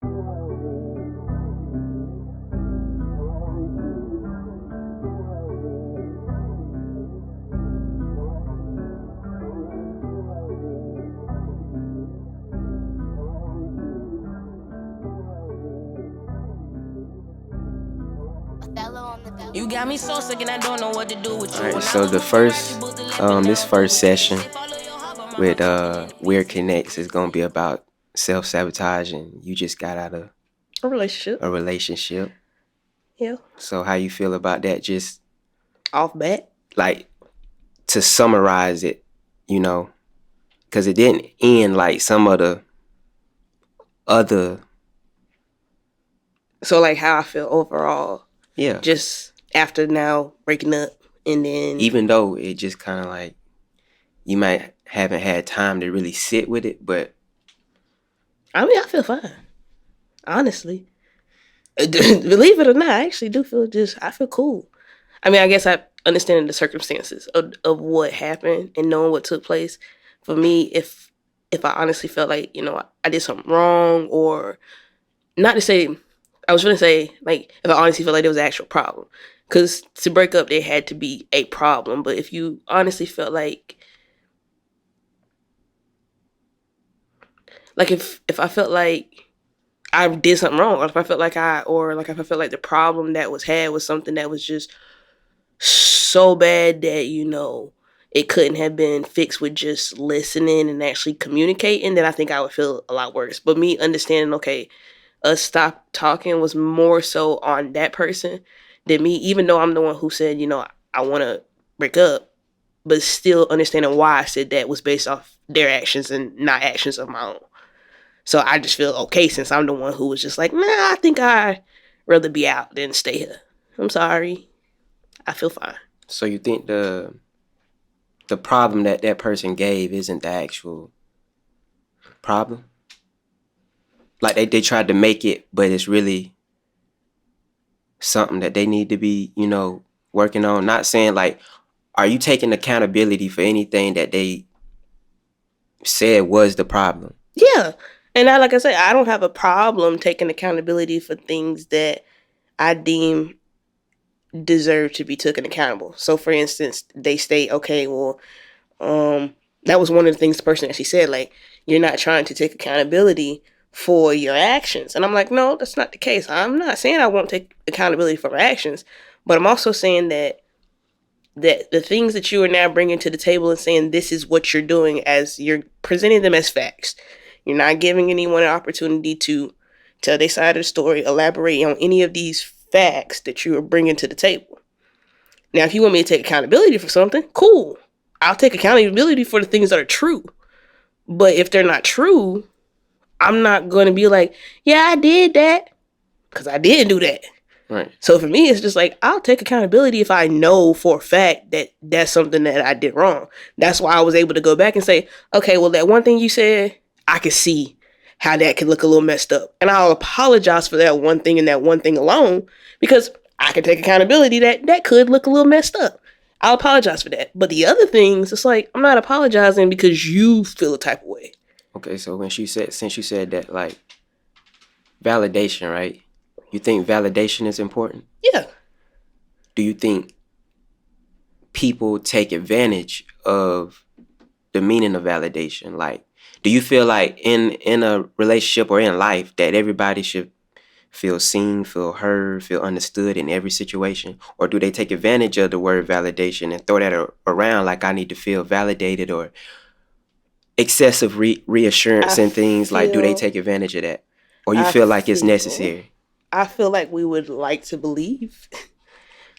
You got me so sick and I don't know what to do with you. Alright, so this first session with Weird Connects is gonna be about self-sabotage, and you just got out of a relationship. a relationship. Yeah. So how you feel about that? Just off bat, like to summarize it, because it didn't end like some of the other. So like how I feel overall. Yeah. Just after now breaking up, and then even though it just kind of like you might haven't had time to really sit with it, but I mean I feel fine, honestly. Believe it or not, I actually do feel I feel cool. I mean, I guess I understand the circumstances of what happened and knowing what took place. For me, if I honestly felt like, I did something wrong, or not to say, I was going to say, like, if I honestly felt like there was an actual problem. Because to break up, there had to be a problem. But if you honestly felt like if I felt like I did something wrong, or if I felt like if I felt like the problem that was had was something that was just so bad that, it couldn't have been fixed with just listening and actually communicating, then I think I would feel a lot worse. But me understanding, okay, us stop talking was more so on that person than me, even though I'm the one who said, I want to break up, but still understanding why I said that was based off their actions and not actions of my own. So I just feel okay since I'm the one who was just like, nah, I think I'd rather be out than stay here. I'm sorry. I feel fine. So you think the problem that person gave isn't the actual problem? Like they tried to make it, but it's really something that they need to be, working on. Not saying like, are you taking accountability for anything that they said was the problem? Yeah. And like I said, I don't have a problem taking accountability for things that I deem deserve to be taken accountable. So for instance, they state, okay, well, that was one of the things the person actually said, like, you're not trying to take accountability for your actions. And I'm like, no, that's not the case. I'm not saying I won't take accountability for my actions, but I'm also saying that the things that you are now bringing to the table and saying this is what you're doing, as you're presenting them as facts. You're not giving anyone an opportunity to tell their side of the story, elaborate on any of these facts that you are bringing to the table. Now, if you want me to take accountability for something, cool. I'll take accountability for the things that are true. But if they're not true, I'm not going to be like, yeah, I did that, because I didn't do that. Right. So for me, it's just like, I'll take accountability if I know for a fact that that's something that I did wrong. That's why I was able to go back and say, okay, well, that one thing you said, I could see how that could look a little messed up. And I'll apologize for that one thing and that one thing alone, because I can take accountability that could look a little messed up. I'll apologize for that. But the other things, it's like, I'm not apologizing because you feel a type of way. Okay, so since you said that, like, validation, right? You think validation is important? Yeah. Do you think people take advantage of the meaning of validation? Like, do you feel like in a relationship or in life that everybody should feel seen, feel heard, feel understood in every situation? Or do they take advantage of the word validation and throw that around like I need to feel validated, or excessive reassurance and things? Like, do they take advantage of that? Or you feel like it's necessary? I feel like we would like to believe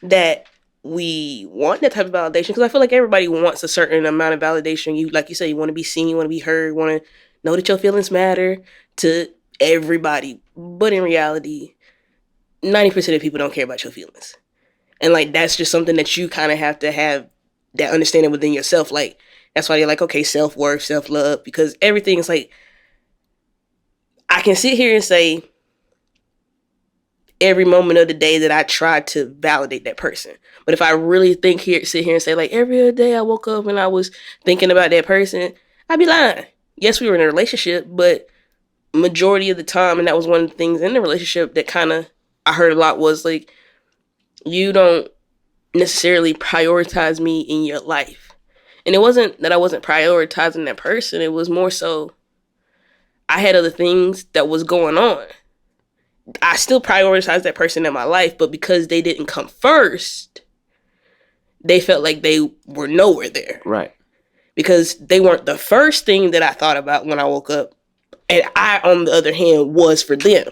that we want that type of validation, because I feel like everybody wants a certain amount of validation. You, like you said, you want to be seen, you want to be heard, want to know that your feelings matter to everybody. But in reality, 90% of people don't care about your feelings. And like, that's just something that you kind of have to have that understanding within yourself. Like, that's why you're like, okay, self-worth, self-love, because everything is like, I can sit here and say every moment of the day that I tried to validate that person. But if I really sit here and say, like, every other day I woke up and I was thinking about that person, I'd be lying. Yes, we were in a relationship, but majority of the time, and that was one of the things in the relationship that kind of I heard a lot, was like, you don't necessarily prioritize me in your life. And it wasn't that I wasn't prioritizing that person, it was more so I had other things that was going on. I still prioritized that person in my life, but because they didn't come first, they felt like they were nowhere there. Right. Because they weren't the first thing that I thought about when I woke up. And I, on the other hand, was for them.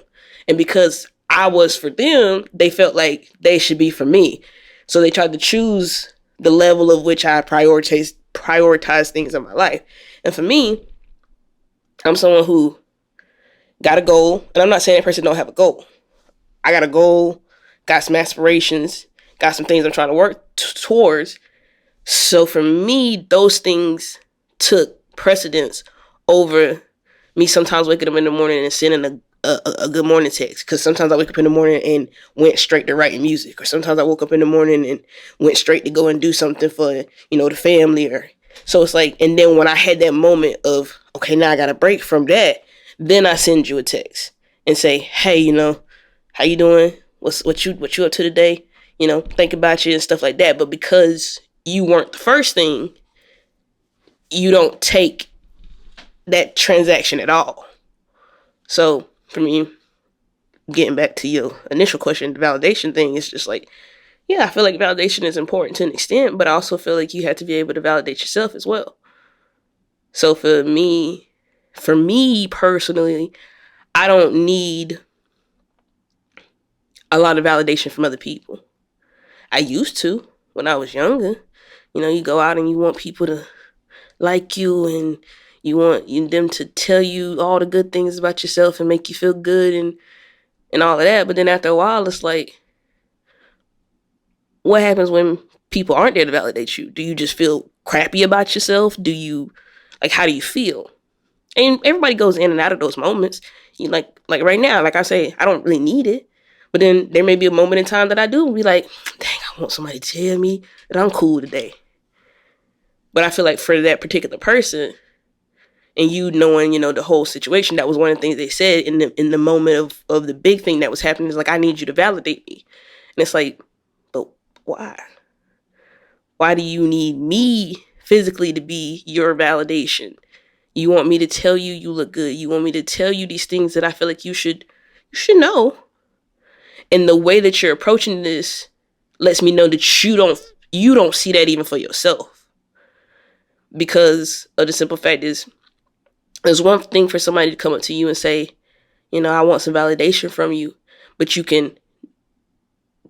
And because I was for them, they felt like they should be for me. So they tried to choose the level of which I prioritize things in my life. And for me, I'm someone who got a goal, and I'm not saying that person don't have a goal. I got a goal, got some aspirations, got some things I'm trying to work towards. So for me, those things took precedence over me sometimes waking up in the morning and sending a good morning text. Because sometimes I wake up in the morning and went straight to writing music. Or sometimes I woke up in the morning and went straight to go and do something for, the family. Or so it's like, and then when I had that moment of, okay, now I got a break from that, then I send you a text and say, hey, how you doing? What you up to today? Think about you and stuff like that. But because you weren't the first thing, you don't take that transaction at all. So for me, getting back to your initial question, the validation thing is just like, yeah, I feel like validation is important to an extent, but I also feel like you have to be able to validate yourself as well. So for me personally, I don't need a lot of validation from other people. I used to when I was younger. You go out and you want people to like you, and you want them to tell you all the good things about yourself and make you feel good and all of that. But then after a while, it's like, what happens when people aren't there to validate you? Do you just feel crappy about yourself? Do you, like, how do you feel? And everybody goes in and out of those moments. You like right now, like I say, I don't really need it. But then there may be a moment in time that I do be like, dang, I want somebody to tell me that I'm cool today. But I feel like for that particular person, and you knowing, the whole situation, that was one of the things they said in the moment of the big thing that was happening, is like, I need you to validate me. And it's like, but why? Why do you need me physically to be your validation? You want me to tell you you look good. You want me to tell you these things that I feel like you should know. And the way that you're approaching this lets me know that you don't see that even for yourself. Because of the simple fact is, there's one thing for somebody to come up to you and say, I want some validation from you, but you can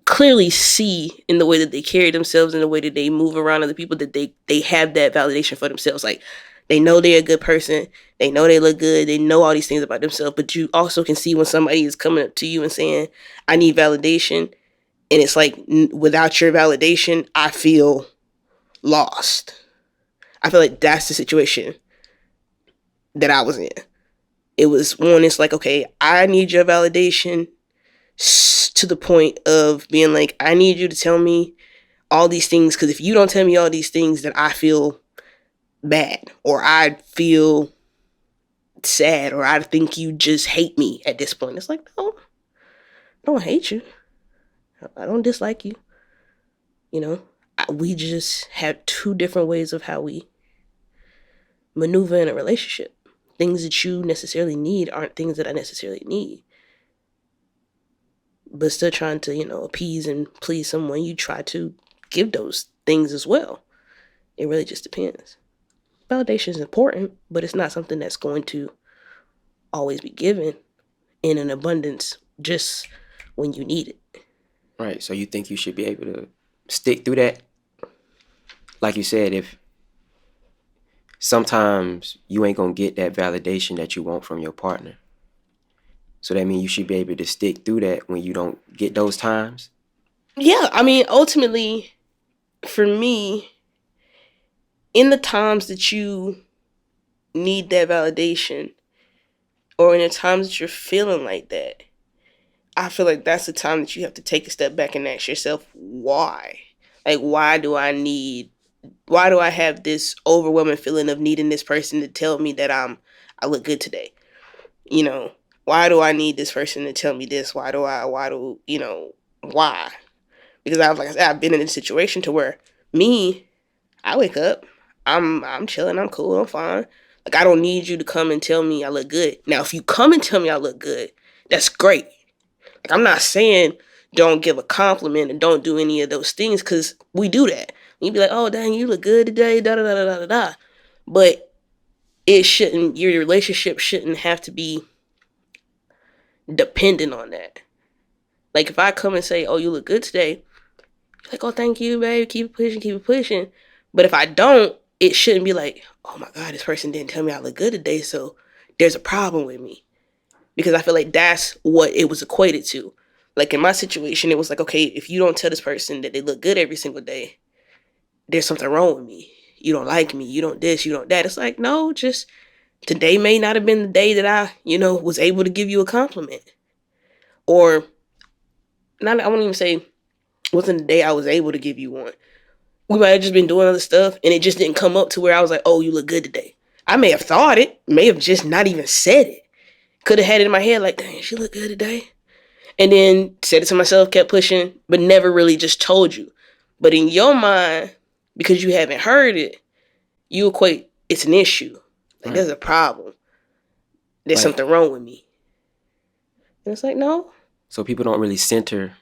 clearly see in the way that they carry themselves, in the way that they move around other people, that they have that validation for themselves. Like, they know they're a good person, they know they look good, they know all these things about themselves, but you also can see when somebody is coming up to you and saying, I need validation, and it's like, without your validation, I feel lost. I feel like that's the situation that I was in. It was one, it's like, okay, I need your validation to the point of being like, I need you to tell me all these things, because if you don't tell me all these things, then I feel bad, or I feel sad, or I think you just hate me at this point. It's like, no, I don't hate you. I don't dislike you. We just have two different ways of how we maneuver in a relationship. Things that you necessarily need aren't things that I necessarily need. But still trying to, appease and please someone, you try to give those things as well. It really just depends. Validation is important, but it's not something that's going to always be given in an abundance just when you need it. Right. So you think you should be able to stick through that? Like you said, if sometimes you ain't gonna get that validation that you want from your partner. So that means you should be able to stick through that when you don't get those times? Yeah, I mean, ultimately, for me, in the times that you need that validation, or in the times that you're feeling like that, I feel like that's the time that you have to take a step back and ask yourself, why? Like, why do I have this overwhelming feeling of needing this person to tell me that I look good today? You know, why do I need this person to tell me this? Why? Because I was like I said, I've been in a situation to where me, I wake up, I'm chilling, I'm cool, I'm fine. Like I don't need you to come and tell me I look good. Now, if you come and tell me I look good, that's great. Like I'm not saying don't give a compliment and don't do any of those things because we do that. You'd be like, oh dang, you look good today, da da da da da da. But it shouldn't. Your relationship shouldn't have to be dependent on that. Like if I come and say, oh, you look good today, like, oh, thank you, babe. Keep it pushing, keep it pushing. But if I don't, it shouldn't be like, oh my God, this person didn't tell me I look good today, so there's a problem with me. Because I feel like that's what it was equated to. Like in my situation, it was like, okay, if you don't tell this person that they look good every single day, there's something wrong with me. You don't like me. You don't this, you don't that. It's like, no, just today may not have been the day that I, was able to give you a compliment. Or not, I won't even say wasn't the day I was able to give you one. We might have just been doing other stuff and it just didn't come up to where I was like, oh, you look good today. I may have thought it, may have just not even said it. Could have had it in my head like, dang, she look good today. And then said it to myself, kept pushing, but never really just told you. But in your mind, because you haven't heard it, you equate it's an issue. Like Right. there's a problem. There's Like, something wrong with me. And it's like, no. so people don't really center,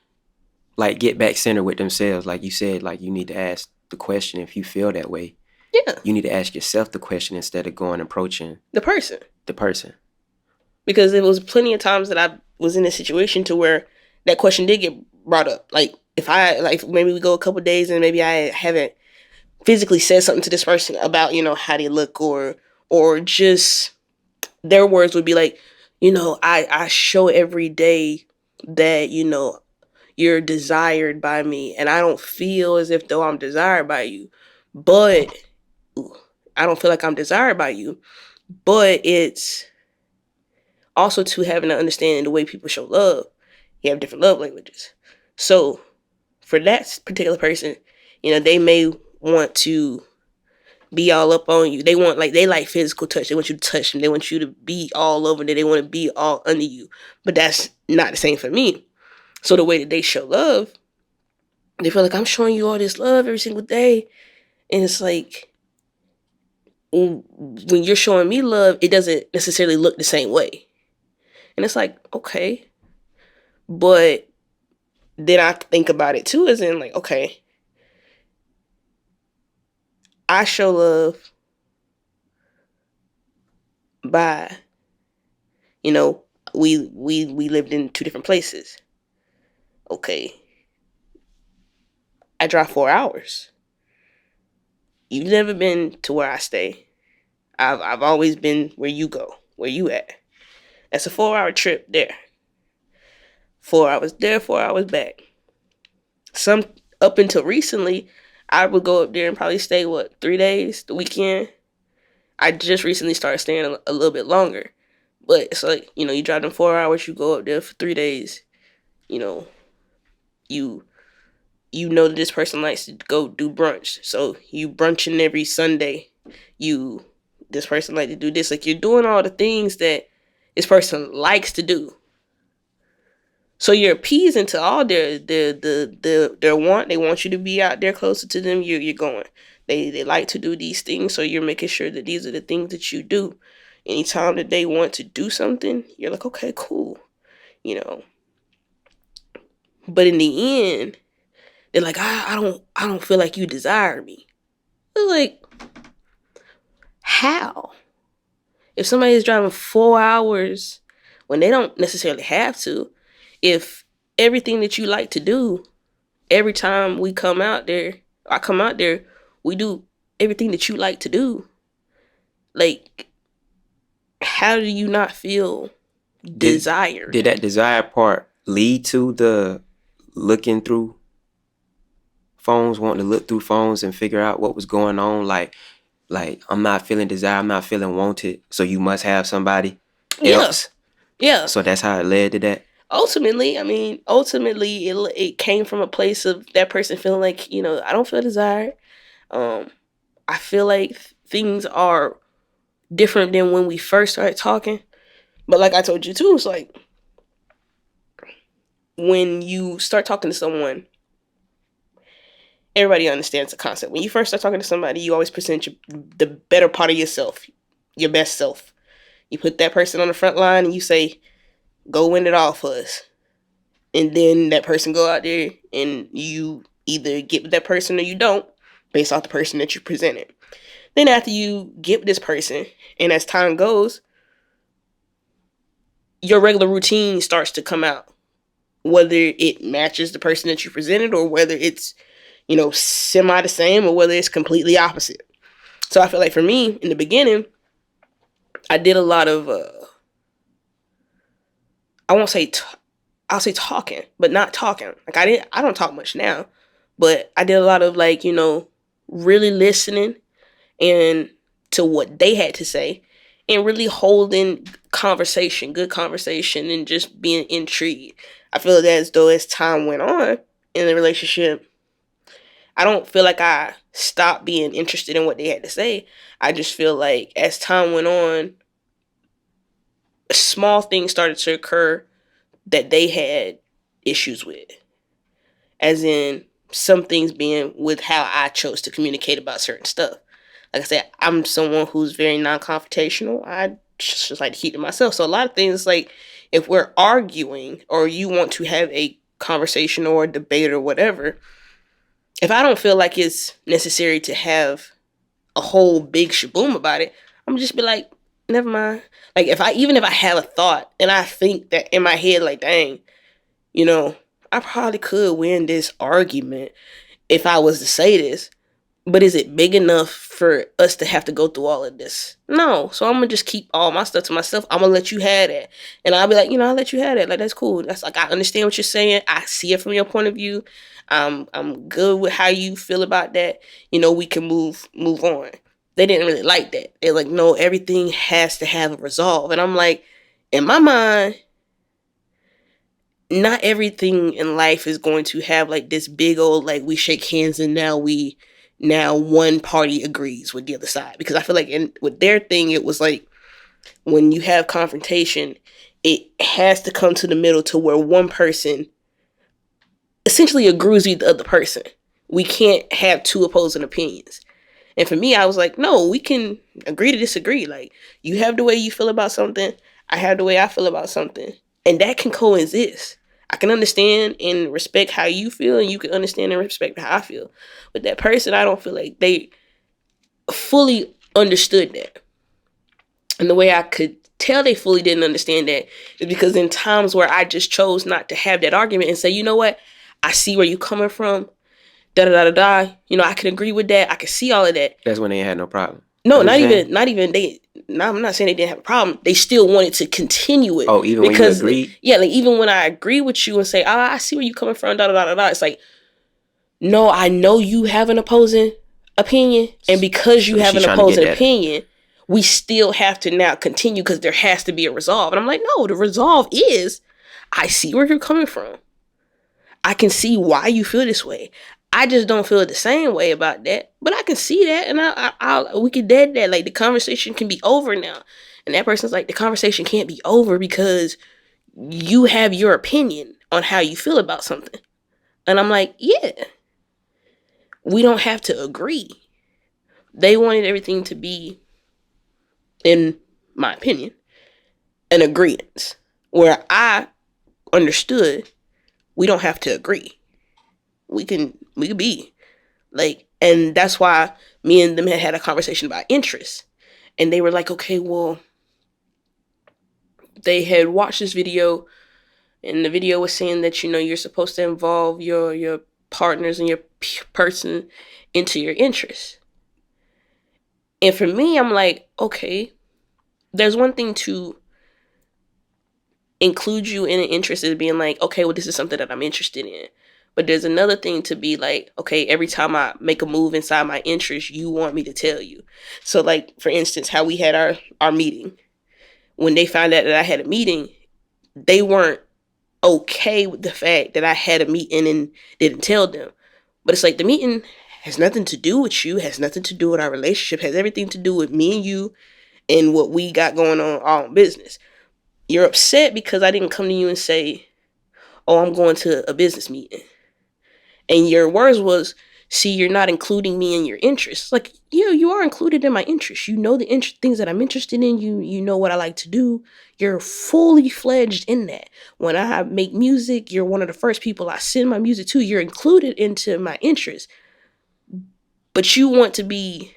like get back centered with themselves. Like you said, like you need to ask the question if you feel that way. Yeah. You need to ask yourself the question instead of going approaching The person. the person. Because there was plenty of times that I was in a situation to where that question did get brought up. Like if I like maybe we go a couple days and maybe I haven't physically said something to this person about, how they look or just their words would be like, I show every day that, you're desired by me and I don't feel as if though I'm desired by you. But I don't feel like I'm desired by you. But it's also to having an understanding the way people show love. You have different love languages. So for that particular person, they may want to be all up on you. They like physical touch. They want you to touch them. They want you to be all over them. They want to be all under you. But that's not the same for me. So the way that they show love, they feel like I'm showing you all this love every single day. And it's like when you're showing me love, it doesn't necessarily look the same way. And it's like, okay. But then I think about it too, as in like, okay, I show love by, you know, we lived in two different places. Okay. I drive 4 hours. You've never been to where I stay. I've always been where you go, where you at. That's a 4 hour trip there. 4 hours there, 4 hours back. Some up until recently, I would go up there and probably stay 3 days the weekend. I just recently started staying a little bit longer. But it's like, you drive them 4 hours, you go up there for 3 days, you know, you know that this person likes to go do brunch. So you brunching every Sunday. This person like to do this. Like you're doing all the things that this person likes to do. So you're appeasing to all their want. They want you to be out there closer to them. You're going. They like to do these things. So you're making sure that these are the things that you do. Anytime that they want to do something, you're like, okay, cool. But in the end, they're like, I don't feel like you desire me. It's like, how? If somebody is driving 4 hours when they don't necessarily have to, if everything that you like to do, every time I come out there, we do everything that you like to do. Like, how do you not feel desired? Did that desire part lead to the looking through phones, wanting to look through phones and figure out what was going on? Like I'm not feeling desire, I'm not feeling wanted, so you must have somebody else. Yeah. So that's how it led to that. Ultimately, it came from a place of that person feeling like, I don't feel desired. I feel like things are different than when we first started talking. But like I told you too, it's like when you start talking to someone, everybody understands the concept. When you first start talking to somebody, you always present the better part of yourself, your best self. You put that person on the front line and you say, go win it all for us. And then that person go out there and you either get with that person or you don't, based off the person that you presented. Then after you get with this person, and as time goes, your regular routine starts to come out. Whether it matches the person that you presented or whether it's, semi the same or whether it's completely opposite. So I feel like for me, in the beginning, I did a lot of, I won't say, I'll say talking, but not talking. Like I don't talk much now, but I did a lot of like, really listening and to what they had to say and really holding conversation, good conversation, and just being intrigued. I feel that as though as time went on in the relationship, I don't feel like I stopped being interested in what they had to say. I just feel like as time went on, small things started to occur that they had issues with. As in some things being with how I chose to communicate about certain stuff. Like I said, I'm someone who's very non-confrontational. I just like to keep to myself. So a lot of things, like if we're arguing or you want to have a conversation or a debate or whatever, if I don't feel like it's necessary to have a whole big shaboom about it, I'm just be like, never mind. Like even if I have a thought and I think that in my head, like, dang, I probably could win this argument if I was to say this. But is it big enough for us to have to go through all of this? No. So I'm gonna just keep all my stuff to myself. I'm gonna let you have that. And I'll be like, I'll let you have that. Like, that's cool. That's like, I understand what you're saying. I see it from your point of view. I'm good with how you feel about that. We can move on. They didn't really like that. They're like, no, everything has to have a resolve. And I'm like, in my mind, not everything in life is going to have like this big old, like, we shake hands and now one party agrees with the other side. Because I feel like with their thing, it was like when you have confrontation, it has to come to the middle to where one person essentially agrees with the other person. We can't have two opposing opinions. And for me, I was like, no, we can agree to disagree. Like, you have the way you feel about something, I have the way I feel about something. And that can coexist. I can understand and respect how you feel, and you can understand and respect how I feel. But that person, I don't feel like they fully understood that. And the way I could tell they fully didn't understand that is because in times where I just chose not to have that argument and say, you know what, I see where you're coming from, da da da da da. I can agree with that. I can see all of that. That's when they had no problem. No, not even they. No, I'm not saying they didn't have a problem. They still wanted to continue it. Oh, even because, when you agree? Yeah, like even when I agree with you and say, I see where you're coming from, da da da da da. It's like, no, I know you have an opposing opinion, and because you have an opposing opinion, we still have to now continue because there has to be a resolve. And I'm like, no, the resolve is, I see where you're coming from. I can see why you feel this way. I just don't feel the same way about that, but I can see that, and we can dead that. Like, the conversation can be over now, and that person's like, the conversation can't be over because you have your opinion on how you feel about something, and I'm like, yeah, we don't have to agree. They wanted everything to be, in my opinion, an agreement where I understood we don't have to agree. We can be like, and that's why me and them had a conversation about interests, and they were like, okay, well, they had watched this video, and the video was saying that you're supposed to involve your partners and your person into your interests. And for me, I'm like, okay, there's one thing to include you in an interest as being like, okay, well, this is something that I'm interested in. But there's another thing to be like, okay, every time I make a move inside my interest, you want me to tell you. So, like, for instance, how we had our meeting. When they found out that I had a meeting, they weren't okay with the fact that I had a meeting and didn't tell them. But it's like, the meeting has nothing to do with you, has nothing to do with our relationship, has everything to do with me and you and what we got going on, our own business. You're upset because I didn't come to you and say, oh, I'm going to a business meeting. And your words was, see, you're not including me in your interests. Like, yeah, you are included in my interests. You know the things that I'm interested in. You know what I like to do. You're fully fledged in that. When I make music, you're one of the first people I send my music to. You're included into my interests. But you want to be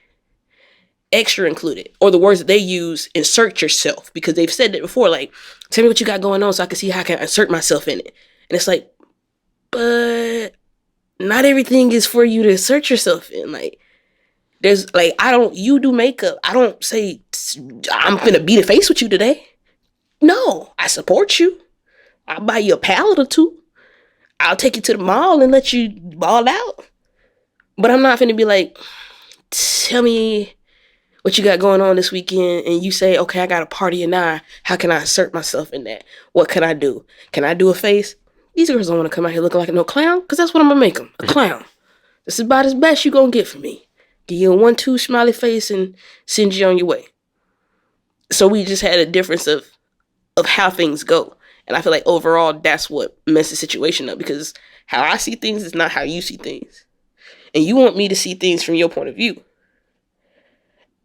extra included, or the words that they use, insert yourself, because they've said that before, like, tell me what you got going on so I can see how I can insert myself in it. And it's like, but not everything is for you to insert yourself in. Like, there's like, you do makeup. I don't say I'm gonna beat a face with you today. No, I support you. I'll buy you a palette or two. I'll take you to the mall and let you ball out. But I'm not gonna be like, tell me what you got going on this weekend, and you say, okay, I got a party and how can I insert myself in that? What can I do? Can I do a face? These girls don't want to come out here looking like no clown, because that's what I'm gonna make them, a clown. This is about as best you gonna get from me. Give you a 1-2 smiley face and send you on your way. So we just had a difference of how things go. And I feel like overall that's what messed the situation up, because how I see things is not how you see things. And you want me to see things from your point of view.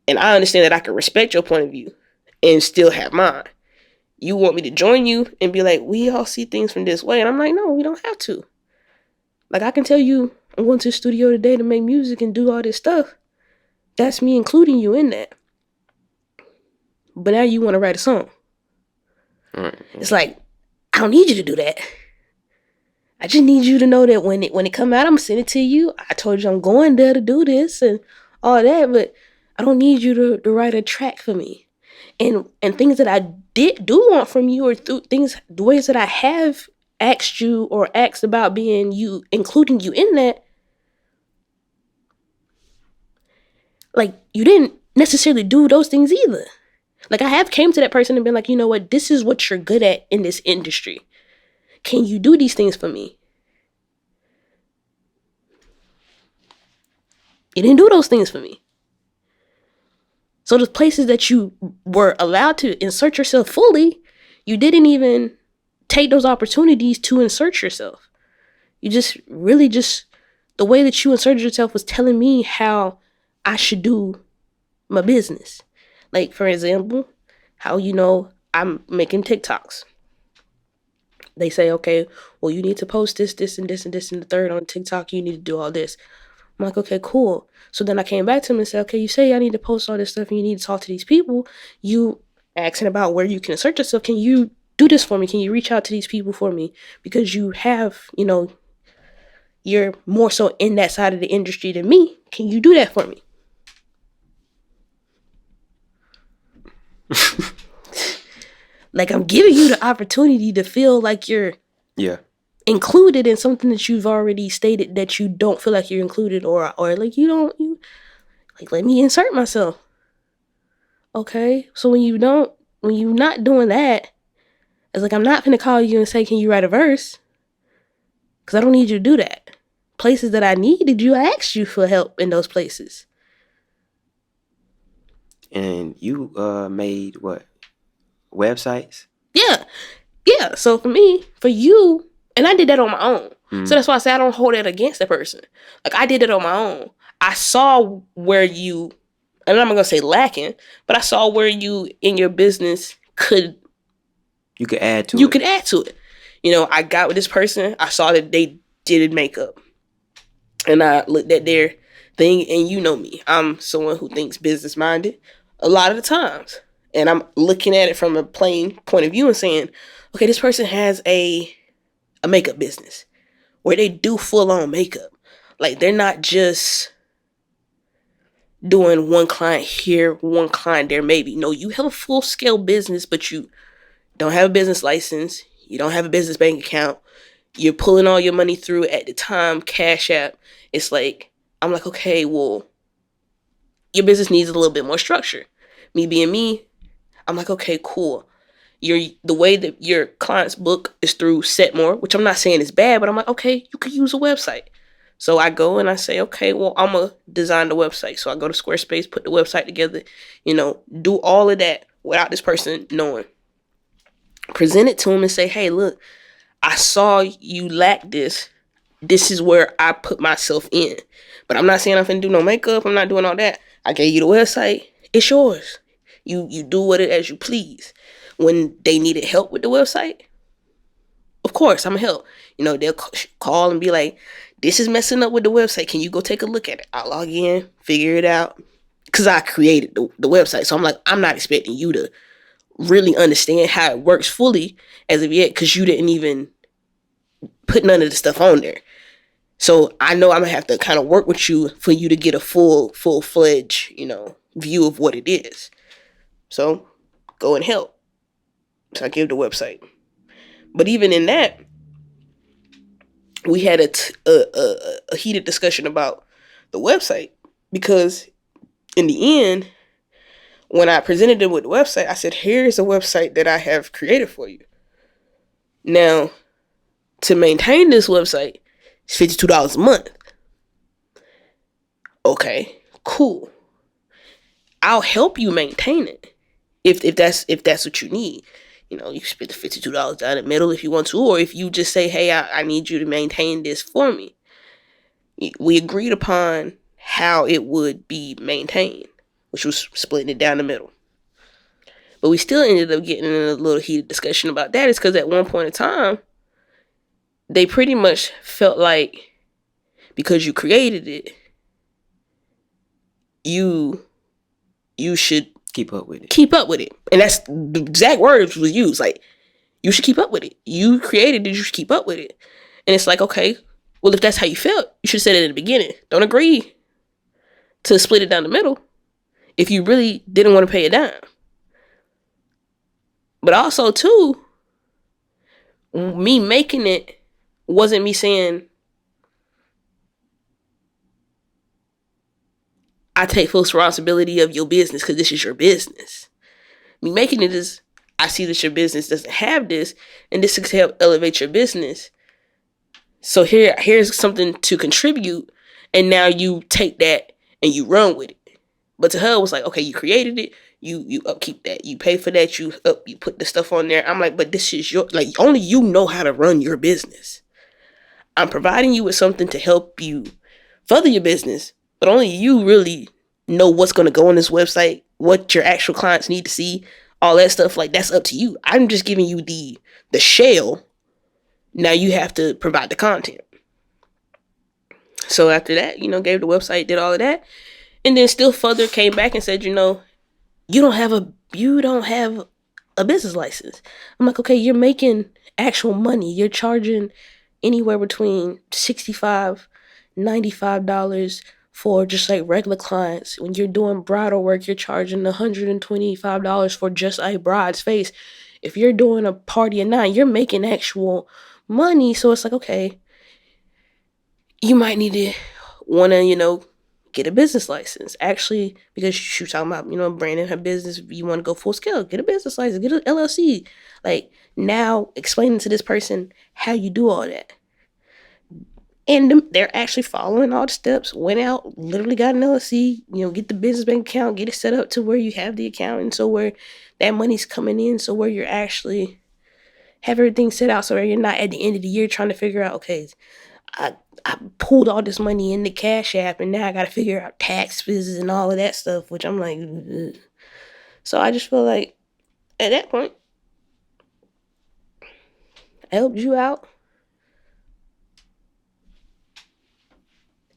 And I understand that I can respect your point of view and still have mine. You want me to join you and be like, we all see things from this way. And I'm like, no, we don't have to. Like, I can tell you, I'm going to the studio today to make music and do all this stuff. That's me including you in that. But now you want to write a song. It's like, I don't need you to do that. I just need you to know that when it come out, I'm going to send it to you. I told you I'm going there to do this and all that, but I don't need you to write a track for me. And things that I do want from you, or the ways that I have asked you or asked about being you, including you in that, like, you didn't necessarily do those things either. Like, I have came to that person and been like, you know what, this is what you're good at in this industry. Can you do these things for me? You didn't do those things for me. So the places that you were allowed to insert yourself fully, you didn't even take those opportunities to insert yourself. You just really the way that you inserted yourself was telling me how I should do my business. Like, for example, how, I'm making TikToks. They say, okay, well, you need to post this, this, and this, and this, and the third on TikTok. You need to do all this. I'm like, okay, cool. So then I came back to him and said, okay, you say I need to post all this stuff and you need to talk to these people. You asking about where you can insert yourself. Can you do this for me? Can you reach out to these people for me? Because you have, you're more so in that side of the industry than me. Can you do that for me? Like, I'm giving you the opportunity to feel like you're included in something that you've already stated that you don't feel like you're included, or like you let me insert myself. Okay, so when you're not doing that, it's like, I'm not gonna call you and say, can you write a verse? Because I don't need you to do that. Places that I needed you, I asked you for help in those places. And you made what? Websites? Yeah. So for you, and I did that on my own. So that's why I say I don't hold that against the person. Like, I did it on my own. I saw where you, and I'm not gonna say lacking, but I saw where you in your business you could add to it. I got with this person. I saw that they did makeup, and I looked at their thing, and you know me, I'm someone who thinks business minded a lot of the times. And I'm looking at it from a plain point of view and saying, okay, this person has a makeup business where they do full on makeup. Like, they're not just doing one client here, one client there, maybe. No, you have a full scale business, but you don't have a business license. You don't have a business bank account. You're pulling all your money through at the time, Cash App. It's like, I'm like, okay, well, your business needs a little bit more structure. Me being me, I'm like, okay, cool. The way that your clients book is through Setmore, which I'm not saying is bad, but I'm like, okay, you could use a website. So I go and I say, okay, well, I'm going to design the website. So I go to Squarespace, put the website together, do all of that without this person knowing. present it to them and say, hey, look, I saw you lack this. This is where I put myself in. But I'm not saying I'm finna do no makeup. I'm not doing all that. I gave you the website. It's yours. You do with it as you please. When they needed help with the website, of course I'm gonna help. They'll call and be like, "This is messing up with the website. Can you go take a look at it?" I'll log in, figure it out, because I created the website. So I'm like, I'm not expecting you to really understand how it works fully as of yet, because you didn't even put none of the stuff on there. So I know I'm gonna have to kind of work with you for you to get a full fledged, view of what it is. So go and help. So I gave the website. But even in that, we had a heated discussion about the website, because in the end, when I presented them with the website, I said, here's a website that I have created for you. Now, to maintain this website, it's $52 a month. Okay, cool. I'll help you maintain it if that's what you need. You can spend the $52 down the middle if you want to, or if you just say, hey, I need you to maintain this for me. We agreed upon how it would be maintained, which was splitting it down the middle. But we still ended up getting in a little heated discussion about that. Is because at one point in time, they pretty much felt like because you created it, you should Keep up with it. keep up with it. And that's the exact words was used. Like, you should keep up with it. You created it, you should keep up with it. And it's like, okay, well, if that's how you felt, you should have said it in the beginning. Don't agree to split it down the middle if you really didn't want to pay it down. But also, too, me making it wasn't me saying I take full responsibility of your business because this is your business. Me making it is, I see that your business doesn't have this, and this could help elevate your business. So here's something to contribute, and now you take that and you run with it. But to her, it was like, okay, you created it, you upkeep that, you pay for that, you put the stuff on there. I'm like, but this is your, like, only you know how to run your business. I'm providing you with something to help you further your business, but only you really know what's going to go on this website, what your actual clients need to see, all that stuff. Like, that's up to you. I'm just giving you the shell. Now you have to provide the content. So after that, gave the website, did all of that, and then still further came back and said, you don't have a business license. I'm like, okay, you're making actual money. You're charging anywhere between $65, $95 for just like regular clients. When you're doing bridal work, you're charging $125 for just a bride's face. If you're doing a party at night, you're making actual money. So it's like, okay, you might need to want to, get a business license. Actually, because she's talking about, branding her business, you want to go full scale, get a business license, get an LLC. Like, now explaining to this person how you do all that. And they're actually following all the steps, went out, literally got an LLC, get the business bank account, get it set up to where you have the account, and so where that money's coming in, so where you're actually have everything set out, so where you're not at the end of the year trying to figure out, okay, I pulled all this money in the Cash App, and now I got to figure out taxes and all of that stuff, which I'm like, ugh. So I just feel like at that point, I helped you out.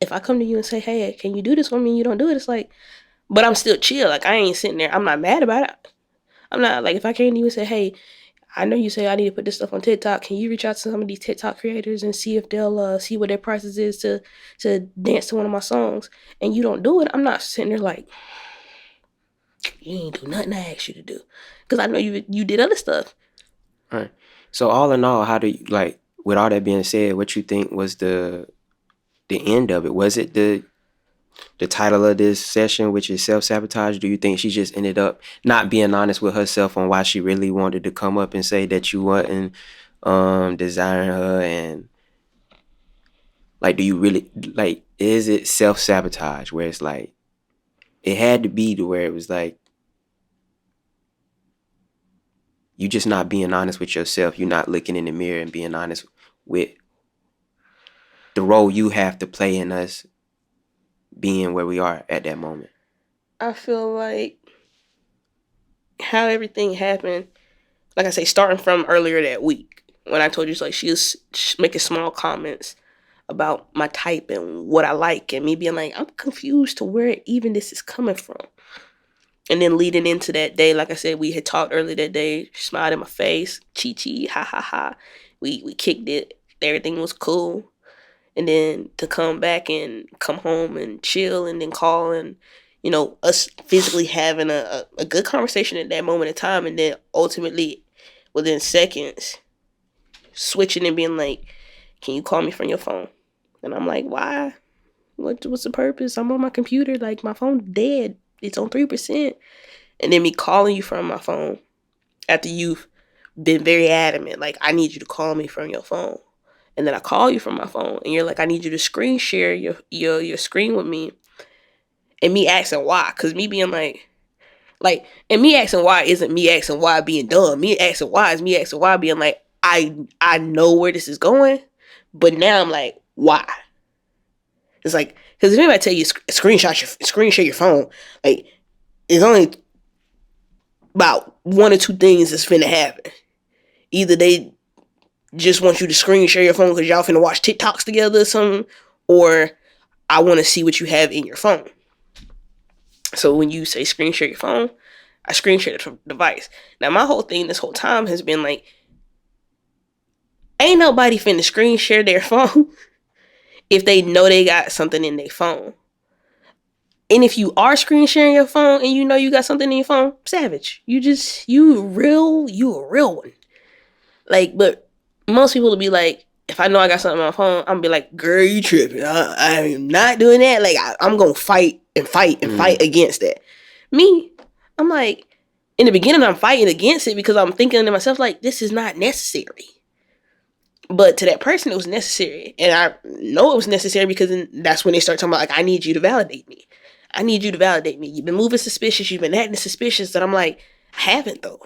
If I come to you and say, hey, can you do this for me, and you don't do it, it's like, but I'm still chill. Like, I ain't sitting there. I'm not mad about it. I'm not, like, if I came to you and say, hey, I know you say I need to put this stuff on TikTok. Can you reach out to some of these TikTok creators and see if they'll see what their prices is to dance to one of my songs? And you don't do it. I'm not sitting there like, you ain't do nothing I asked you to do, because I know you did other stuff. All right. So all in all, how do you, like, with all that being said, what you think was the end of it? Was it the title of this session, which is self-sabotage? Do you think she just ended up not being honest with herself on why she really wanted to come up and say that you wasn't desiring her? And like, do you really, like, is it self-sabotage where it's like it had to be to where it was like you just not being honest with yourself. You're not looking in the mirror and being honest with the role you have to play in us being where we are at that moment. I feel like how everything happened, like I say, starting from earlier that week when I told you, like, she was making small comments about my type and what I like, and me being like, I'm confused to where even this is coming from. And then leading into that day, like I said, we had talked earlier that day. She smiled in my face, chi chi, ha ha ha. We kicked it. Everything was cool. And then to come back and come home and chill and then call and, you know, us physically having a good conversation at that moment in time, and then ultimately within seconds switching and being like, can you call me from your phone? And I'm like, why? What's the purpose? I'm on my computer, like my phone's dead. It's on 3%. And then me calling you from my phone after you've been very adamant, like, I need you to call me from your phone. And then I call you from my phone and you're like, I need you to screen share your screen with me. And me asking why. Cause me being and me asking why isn't me asking why being dumb. Me asking why is me asking why being like, I know where this is going, but now I'm like, why? It's like, because if anybody tell you screen share your phone, like, it's only about one or two things that's finna happen. Either they just want you to screen share your phone because y'all finna watch TikToks together or something, or I want to see what you have in your phone. So when you say screen share your phone, I screen share the device. Now my whole thing this whole time has been like, ain't nobody finna screen share their phone if they know they got something in their phone. And if you are screen sharing your phone and you know you got something in your phone, savage. You a real one. Like, but most people will be like, if I know I got something on my phone, I'm gonna be like, girl, you tripping. I am not doing that. Like, I'm gonna fight against that. Me, I'm like, in the beginning, I'm fighting against it because I'm thinking to myself, like, this is not necessary. But to that person, it was necessary. And I know it was necessary because that's when they start talking about, like, I need you to validate me. I need you to validate me. You've been moving suspicious. You've been acting suspicious. And I'm like, I haven't, though.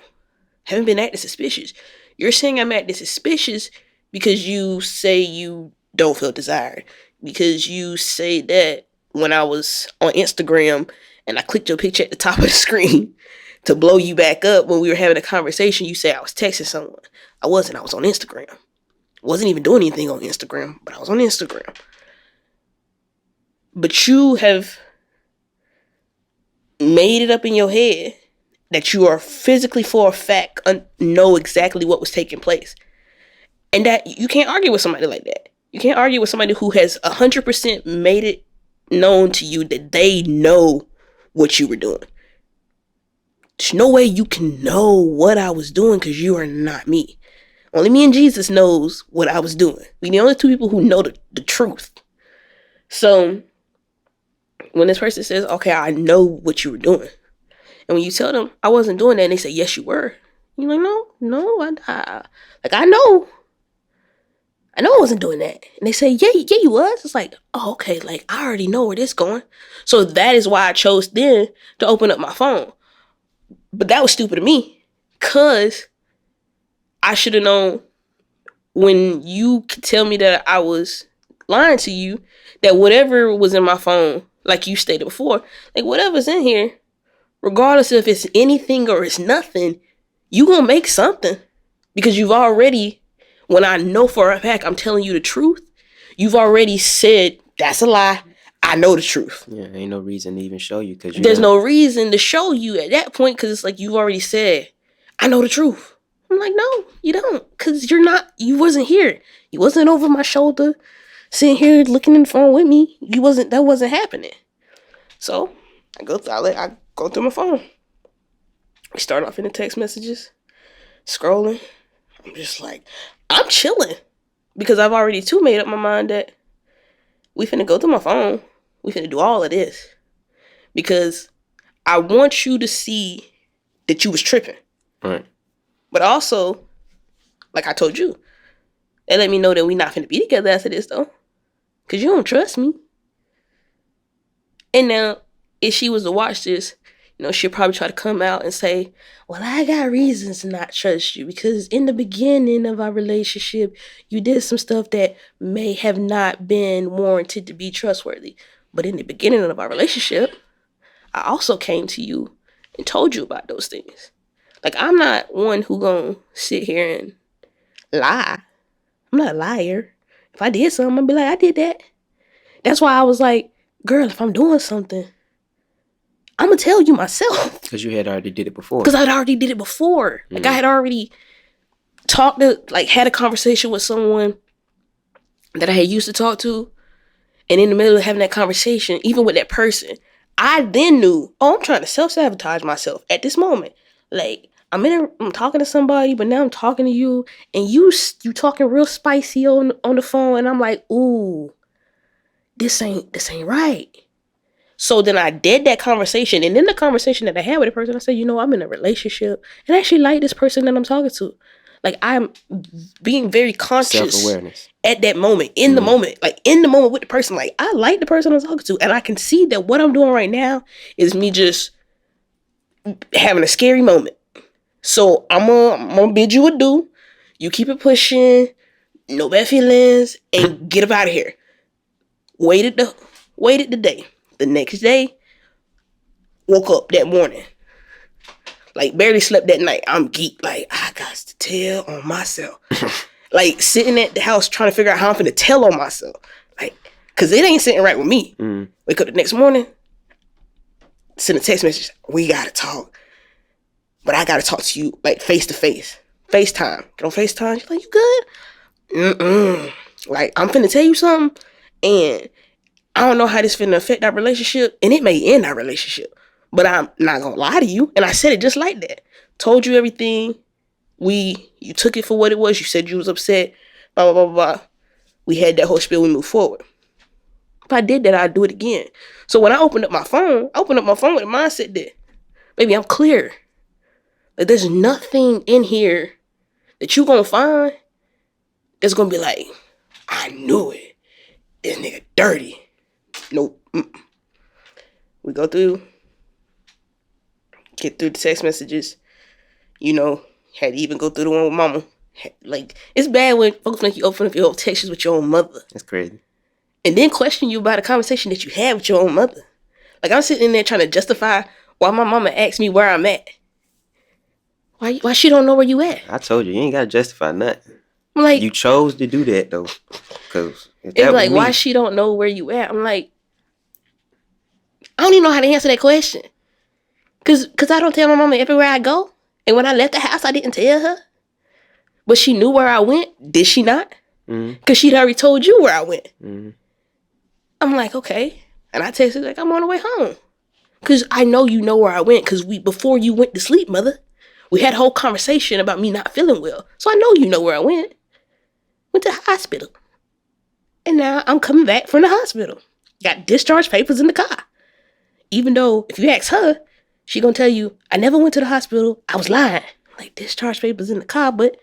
Haven't been acting suspicious. You're saying I'm acting suspicious because you say you don't feel desired. Because you say that when I was on Instagram and I clicked your picture at the top of the screen to blow you back up when we were having a conversation, you say I was texting someone. I wasn't. I was on Instagram. Wasn't even doing anything on Instagram, but I was on Instagram. But you have made it up in your head that you are physically for a fact know exactly what was taking place. And that you can't argue with somebody like that. You can't argue with somebody who has 100% made it known to you that they know what you were doing. There's no way you can know what I was doing because you are not me. Only me and Jesus knows what I was doing. We're the only two people who know the truth. So when this person says, okay, I know what you were doing. And when you tell them, I wasn't doing that, and they say, yes, you were. You're like, no, I know. I know I wasn't doing that. And they say, yeah, you was. It's like, oh, okay, like, I already know where this is going. So that is why I chose then to open up my phone. But that was stupid of me. Because I should have known when you could tell me that I was lying to you, that whatever was in my phone, like you stated before, like whatever's in here, regardless if it's anything or it's nothing, you gonna make something. Because you've already, when I know for a fact I'm telling you the truth, you've already said, that's a lie. I know the truth. Yeah, ain't no reason to even show you because there's no reason to show you at that point because it's like you've already said, I know the truth. I'm like, no, you don't, because you wasn't here. You wasn't over my shoulder, sitting here looking in the phone with me. That wasn't happening. So I go through my phone. We start off in the text messages, scrolling. I'm just like, I'm chilling because I've already too made up my mind that we finna go through my phone. We finna do all of this because I want you to see that you was tripping. Right. But also, like I told you, they let me know that we not finna be together after this though. Cause you don't trust me. And now, if she was to watch this, she'll probably try to come out and say, well, I got reasons to not trust you because in the beginning of our relationship, you did some stuff that may have not been warranted to be trustworthy. But in the beginning of our relationship, I also came to you and told you about those things. Like, I'm not one who gonna sit here and lie. I'm not a liar. If I did something, I'd be like, I did that. That's why I was like, girl, if I'm doing something, I'm gonna tell you myself. Because you had already did it before. Because I'd already did it before. Like, I had already had a conversation with someone that I had used to talk to. And in the middle of having that conversation, even with that person, I then knew, oh, I'm trying to self-sabotage myself at this moment. Like, I'm talking to somebody, but now I'm talking to you, and you talking real spicy on the phone, and I'm like, ooh, this ain't right. So then I did that conversation, and in the conversation that I had with the person, I said, I'm in a relationship, and I actually like this person that I'm talking to. Like, I'm being very conscious self-awareness at that moment, in the moment, like in the moment with the person. Like, I like the person I'm talking to, and I can see that what I'm doing right now is me just having a scary moment. So I'm gonna bid you adieu. You keep it pushing, no bad feelings, and get up out of here. Waited the day. The next day, woke up that morning. Like, barely slept that night. I'm geeked. Like, I got to tell on myself. Like, sitting at the house trying to figure out how I'm finna tell on myself. Like, because it ain't sitting right with me. Wake up the next morning, send a text message. We got to talk. But I got to talk to you, like, face to face. FaceTime. Get on FaceTime. She's like, you good? Like, I'm finna tell you something. And I don't know how this finna affect our relationship. And it may end our relationship. But I'm not gonna lie to you. And I said it just like that. Told you everything. You took it for what it was. You said you was upset. Blah, blah, blah, blah. We had that whole spiel. We moved forward. If I did that, I'd do it again. So when I opened up my phone with a mindset that, baby, I'm clear. Like, there's nothing in here that you gonna find that's gonna be like, I knew it. This nigga dirty. Nope. We go through, get through the text messages. Had to even go through the one with mama. Like, it's bad when folks make you open up your own texts with your own mother. That's crazy. And then question you about a conversation that you had with your own mother. Like, I'm sitting in there trying to justify why my mama asked me where I'm at. Why she don't know where you at? I told you ain't gotta justify nothing. I'm like, you chose to do that though. Cause it's like, why she don't know where you at? I'm like, I don't even know how to answer that question. Cause I don't tell my mama everywhere I go. And when I left the house, I didn't tell her. But she knew where I went. Did she not? Because she'd already told you where I went. I'm like, okay. And I texted like, I'm on the way home. Because I know you know where I went. Because before you went to sleep, mother, we had a whole conversation about me not feeling well. So I know you know where I went. Went to the hospital. And now I'm coming back from the hospital. Got discharge papers in the car. Even though if you ask her, she gonna tell you, I never went to the hospital. I was lying. Like, discharge papers in the car, but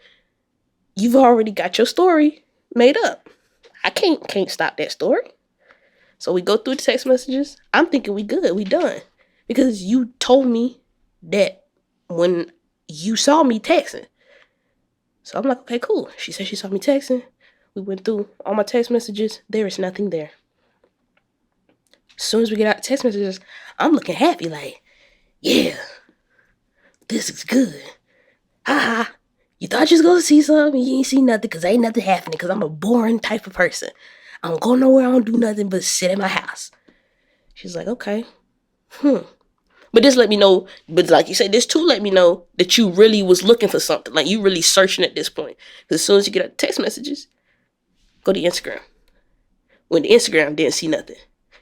you've already got your story made up. I can't stop that story. So we go through the text messages. I'm thinking we good. We done. Because you told me that when you saw me texting. So I'm like, okay, cool. She said she saw me texting. We went through all my text messages. There is nothing there. As soon as we get out the text messages, I'm looking happy like, yeah, this is good. Haha. You thought you was going to see something, you ain't see nothing because ain't nothing happening because I'm a boring type of person. I don't go nowhere, I don't do nothing but sit in my house. She's like, okay. But this let me know, but like you said, this too let me know that you really was looking for something. Like, you really searching at this point. Because as soon as you get out the text messages, go to Instagram. When the Instagram didn't see nothing.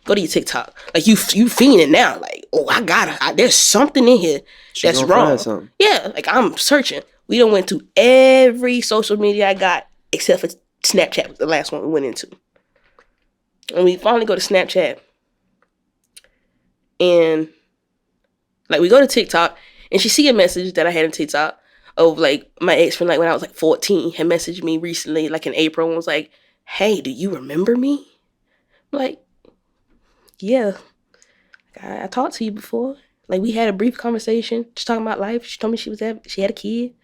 Go to your TikTok. Like, you fiending now. Like, oh, there's something in here that's wrong. Yeah, like, I'm searching. We done went to every social media I got except for Snapchat was the last one we went into. And we finally go to Snapchat. And, like, we go to TikTok. And she see a message that I had in TikTok of, like, my ex from, like, when I was, like, 14 had messaged me recently, like, in April, and was like, hey, do you remember me? I'm like, yeah. I talked to you before. Like, we had a brief conversation, just talking about life. She told me she had a kid.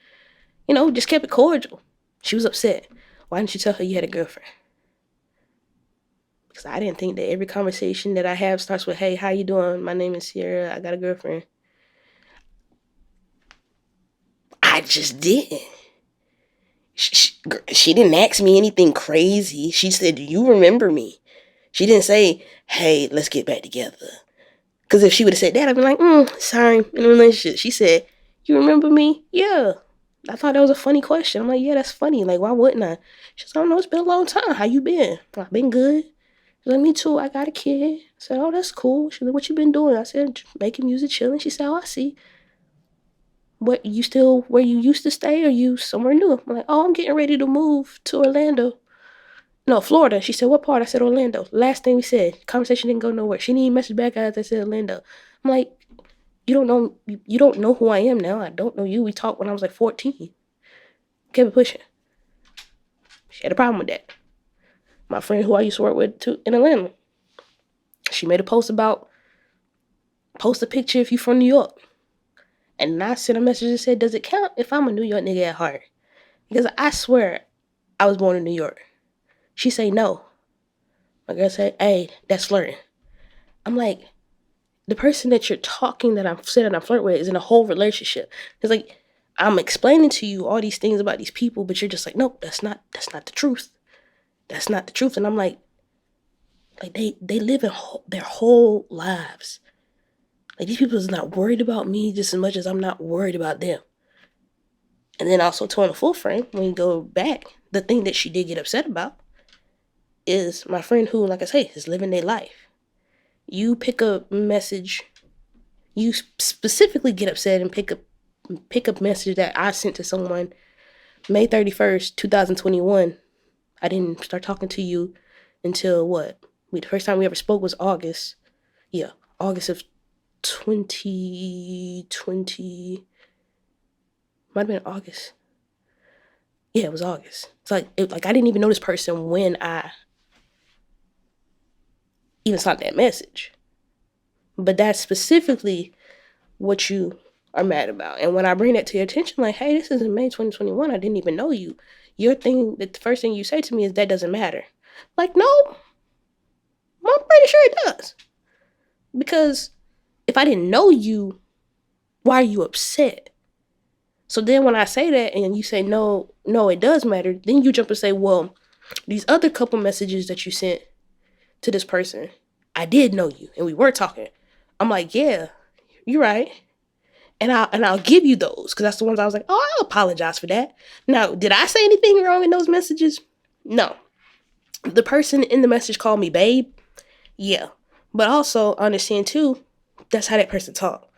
Just kept it cordial. She was upset. Why didn't you tell her you had a girlfriend? Because I didn't think that every conversation that I have starts with, hey, how you doing? My name is Sierra. I got a girlfriend. I just didn't. She didn't ask me anything crazy. She said, do you remember me? She didn't say, hey, let's get back together. Because if she would have said that, I'd be like, sorry, in a relationship. She said, you remember me? Yeah. I thought that was a funny question. I'm like, yeah, that's funny. Like, why wouldn't I? She said, I don't know, it's been a long time. How you been? I've been good. She said, me too. I got a kid. I said, oh, that's cool. She said, what you been doing? I said, making music, chilling. She said, oh, I see. What, you still where you used to stay, or you somewhere new? I'm like, oh, I'm getting ready to move to Orlando. No, Florida. She said, what part? I said, Orlando. Last thing we said. Conversation didn't go nowhere. She didn't even message back after I said Orlando. I'm like, you don't know who I am now. I don't know you. We talked when I was like 14. Kept it pushing. She had a problem with that. My friend who I used to work with too in Atlanta, she made a post a picture if you from New York. And I sent a message that said, does it count if I'm a New York nigga at heart? Because I swear I was born in New York. She say no. My girl said, hey, that's flirting. I'm like, the person that you're talking that I'm saying that I'm flirting with is in a whole relationship. It's like, I'm explaining to you all these things about these people, but you're just like, nope, that's not the truth. That's not the truth. And I'm like they live in their whole lives. Like, these people is not worried about me just as much as I'm not worried about them. And then also, to on a full frame, when you go back, the thing that she did get upset about is my friend who, like I say, is living their life. You pick a message, you specifically get upset and pick up message that I sent to someone May 31st, 2021. I didn't start talking to you until what? The first time we ever spoke was August. Yeah, August of 2020. Might have been August. Yeah, it was August. It's like I didn't even know this person when I even saw that message. But that's specifically what you are mad about. And when I bring that to your attention, like, hey, this is in May 2021. I didn't even know you. The first thing you say to me is that doesn't matter. Like, no, I'm pretty sure it does. Because if I didn't know you, why are you upset? So then when I say that and you say, no, it does matter, then you jump and say, well, these other couple messages that you sent to this person, I did know you and we were talking. I'm like, yeah, you're right. And I'll give you those, because that's the ones I was like, oh, I'll apologize for that. Now, did I say anything wrong in those messages? No. The person in the message called me babe. Yeah. But also understand too, that's how that person talk.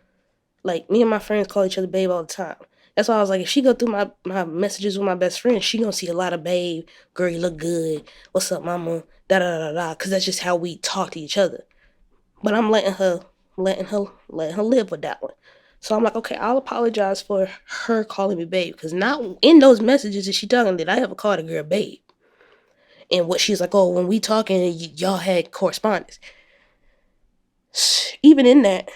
Like, me and my friends call each other babe all the time. That's why I was like, if she go through my messages with my best friend, she gonna see a lot of babe, girl, you look good, what's up, mama, da da da da, because that's just how we talk to each other. But I'm letting her live with that one. So I'm like, okay, I'll apologize for her calling me babe, because not in those messages is she talking that I ever called a girl babe. And what she's like, oh, when we talking, y'all had correspondence. Even in that,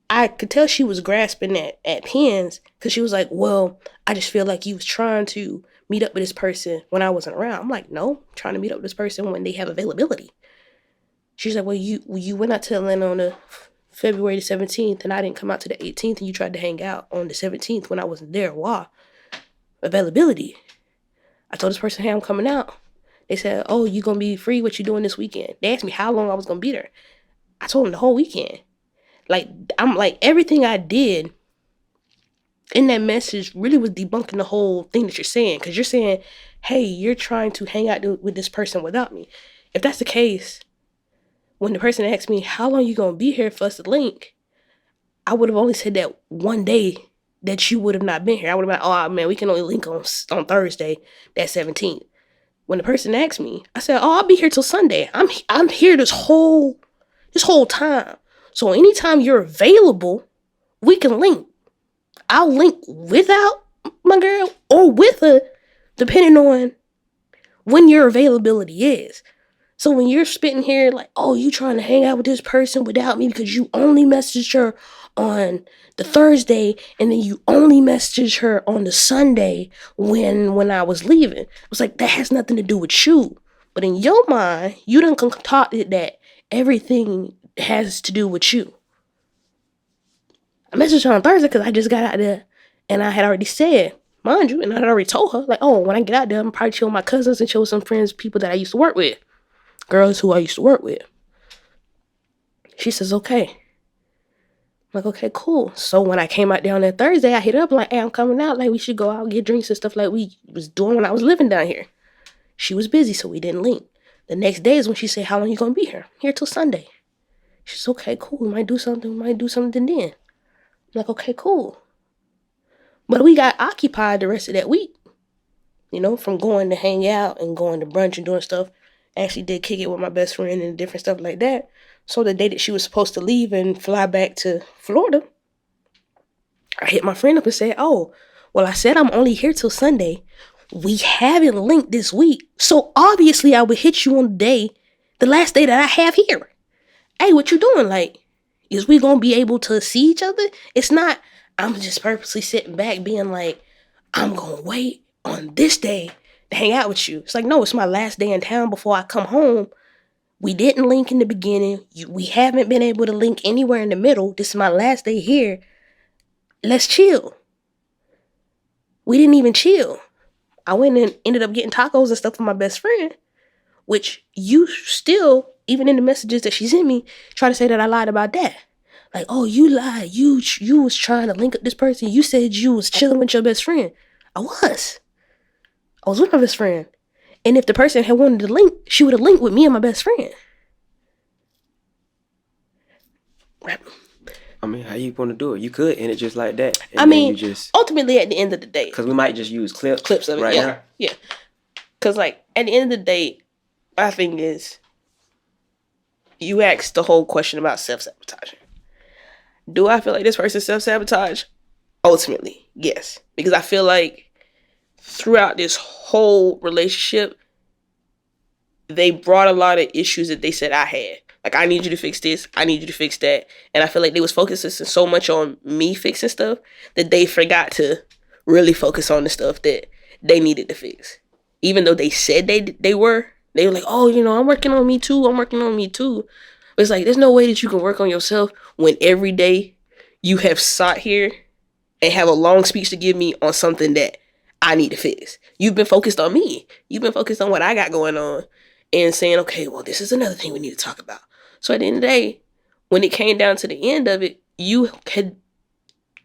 I could tell she was grasping at pins, because she was like, well, I just feel like you was trying to meet up with this person when I wasn't around. I'm like, no, I'm trying to meet up with this person when they have availability. She's like, well, you went out to Atlanta on the February the 17th, and I didn't come out to the 18th, and you tried to hang out on the 17th when I wasn't there. Why? Availability. I told this person, hey, I'm coming out. They said, oh, you going to be free? What you doing this weekend? They asked me how long I was going to be there. I told them the whole weekend. Like, I'm like, everything I did in that message really was debunking the whole thing that you're saying. Because you're saying, hey, you're trying to hang out with this person without me. If that's the case, when the person asked me, how long you going to be here for us to link, I would have only said that one day that you would have not been here. I would have been like, oh, man, we can only link on Thursday, that 17th. When the person asked me, I said, oh, I'll be here till Sunday. I'm here this whole time. So anytime you're available, we can link. I'll link without my girl or with her, depending on when your availability is. So when you're spitting here like, oh, you trying to hang out with this person without me because you only messaged her on the Thursday and then you only messaged her on the Sunday when I was leaving. It was like, that has nothing to do with you. But in your mind, you done concocted that everything has to do with you. I messaged her on Thursday because I just got out there and I had already said, mind you, and I had already told her, like, oh, when I get out there, I'm probably chill with my cousins and chill with some friends, people that I used to work with, girls who I used to work with. She says, okay. I'm like, okay, cool. So when I came out down that Thursday, I hit her up like, hey, I'm coming out. Like, we should go out, get drinks and stuff like we was doing when I was living down here. She was busy, so we didn't link. The next day is when she said, how long you gonna be here? Here till Sunday. She's okay, cool. We might do something then. I'm like, okay, cool. But we got occupied the rest of that week, you know, from going to hang out and going to brunch and doing stuff. Actually did kick it with my best friend and different stuff like that. So the day that she was supposed to leave and fly back to Florida, I hit my friend up and said, oh, well, I said I'm only here till Sunday. We haven't linked this week. So obviously I would hit you on the last day that I have here. Hey, what you doing? Like, is we gonna be able to see each other? It's not, I'm just purposely sitting back being like, I'm gonna wait on this day to hang out with you. It's like, no, it's my last day in town before I come home. We didn't link in the beginning. We haven't been able to link anywhere in the middle. This is my last day here. Let's chill. We didn't even chill. I went and ended up getting tacos and stuff for my best friend, which you still, even in the messages that she sent me, try to say that I lied about that. Like, oh, you lied. You was trying to link up this person. You said you was chilling with your best friend. I was with my best friend. And if the person had wanted to link, she would have linked with me and my best friend. I mean, how you gonna do it? You could end it just like that. And I mean, you just, ultimately at the end of the day, because we might just use clips of it right now. Yeah. Because like at the end of the day, my thing is, you asked the whole question about self-sabotaging. Do I feel like this person self-sabotage? Ultimately, yes. Because I feel like throughout this whole relationship, they brought a lot of issues that they said I had. Like, I need you to fix this. I need you to fix that. And I feel like they was focusing so much on me fixing stuff that they forgot to really focus on the stuff that they needed to fix. Even though they said they were like, oh, you know, I'm working on me too. But it's like, there's no way that you can work on yourself when every day you have sat here and have a long speech to give me on something that I need to fix. You've been focused on me. You've been focused on what I got going on and saying, okay, well, this is another thing we need to talk about. So at the end of the day, when it came down to the end of it, you had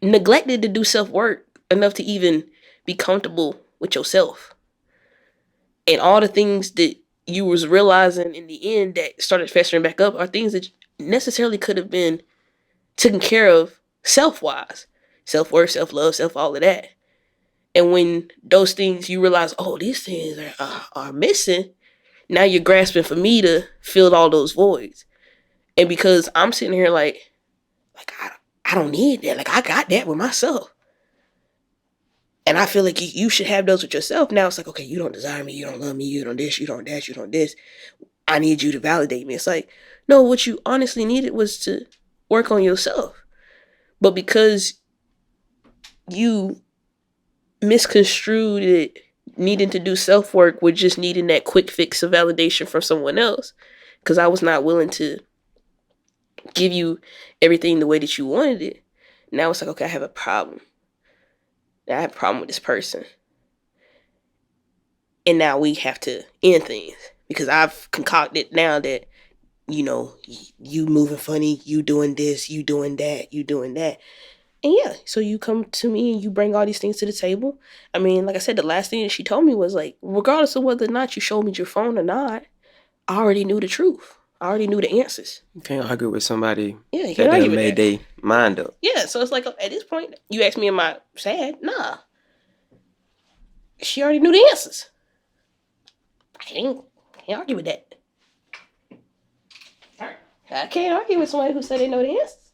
neglected to do self-work enough to even be comfortable with yourself. And all the things that you was realizing in the end that started festering back up are things that necessarily could have been taken care of self-wise. Self-worth, self-love, all of that. And when those things you realize, oh, these things are missing, now you're grasping for me to fill all those voids. And because I'm sitting here like I don't need that. Like, I got that with myself. And I feel like you should have those with yourself. Now it's like, okay, you don't desire me, you don't love me, you don't this, you don't that, you don't this. I need you to validate me. It's like, no, what you honestly needed was to work on yourself. But because you misconstrued it, needing to do self-work with just needing that quick fix of validation from someone else, because I was not willing to give you everything the way that you wanted it. Now it's like, okay, I have a problem. I have a problem with this person. And now we have to end things. Because I've concocted now that, you know, you moving funny, you doing this, you doing that, you doing that. And yeah, so you come to me and you bring all these things to the table. I mean, like I said, the last thing that she told me was like, regardless of whether or not you showed me your phone or not, I already knew the truth. I already knew the answers. You can't argue with somebody that they made their mind up. Yeah, so it's like, at this point, you ask me, am I sad? Nah. She already knew the answers. I can't argue with that. I can't argue with somebody who said they know the answers.